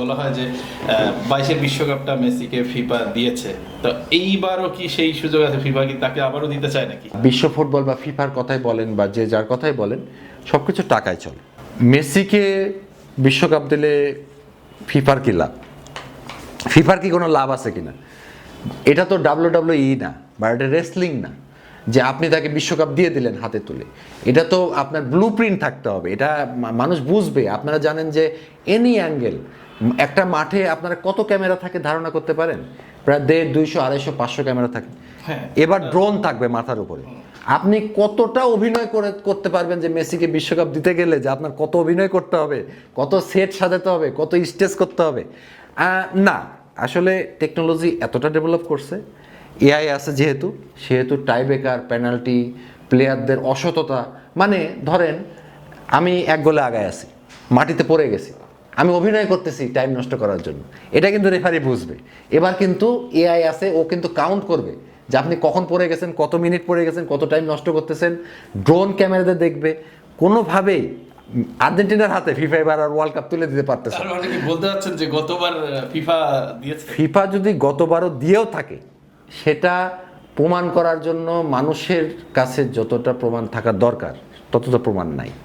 বলা হয় যে 22-এর বিশ্বকাপটা মেসিকে ফিফা দিয়েছে, তো এইবারও কি সেই সুযোগ আছে? ফিফা কি তাকে আবারও দিতে চায় নাকি? বিশ্ব ফুটবল বা ফিফার কথাই বলেন বা যে যার কথাই বলেন, সব কিছু টাকায় চলে। মেসিকে বিশ্বকাপ দিলে ফিফার কি লাভ? ফিফার কি কোনো লাভ আছে কিনা? এটা তো WWE না, বা এটা রেসলিং না যে আপনি তাকে বিশ্বকাপ দিয়ে দিলেন হাতে তুলে। এটা তো আপনার ব্লু প্রিন্ট থাকতে হবে, এটা মানুষ বুঝবে। আপনারা জানেন যে এনি অ্যাঙ্গেল, একটা মাঠে আপনারা কত ক্যামেরা থাকে ধারণা করতে পারেন? প্রায় 150, 200, 250, 500 ক্যামেরা থাকে। হ্যাঁ। এবার ড্রোন থাকবে মাথার উপরে। আপনি কতটা অভিনয় করতে পারবেন যে মেসিকে বিশ্বকাপ দিতে গেলে যে আপনার কত অভিনয় করতে হবে, কত সেট সাজাতে হবে, কত স্টেজ করতে হবে? না, আসলে টেকনোলজি এতটা ডেভেলপ করছে, এআই আছে সেহেতু টাইব্রেকার, পেনাল্টি, প্লেয়ারদের অসততা, মানে ধরেন আমি 1 গোলে আগায় আছি, মাটিতে পড়ে গেছি, আমি অভিনয় করতেছি টাইম নষ্ট করার জন্য, এটা কিন্তু রেফারি বুঝবে। এবার কিন্তু এআই আছে, ও কিন্তু কাউন্ট করবে যে আপনি কখন পড়ে গেছেন, কত মিনিট পড়ে গেছেন, কত টাইম নষ্ট করতেছেন। ড্রোন ক্যামেরাতে দেখবে। কোনোভাবেই আর্জেন্টিনার হাতে ফিফা এবার আর ওয়ার্ল্ড কাপ তুলে দিতে পারতেছে না। তার মানে কি বলতে চাচ্ছেন যে গতবার ফিফা দিয়েছে? ফিফা যদি গতবারও দিয়েও থাকে, সেটা প্রমাণ করার জন্য মানুষের কাছে যতটা প্রমাণ থাকা দরকার ততটা প্রমাণ নাই।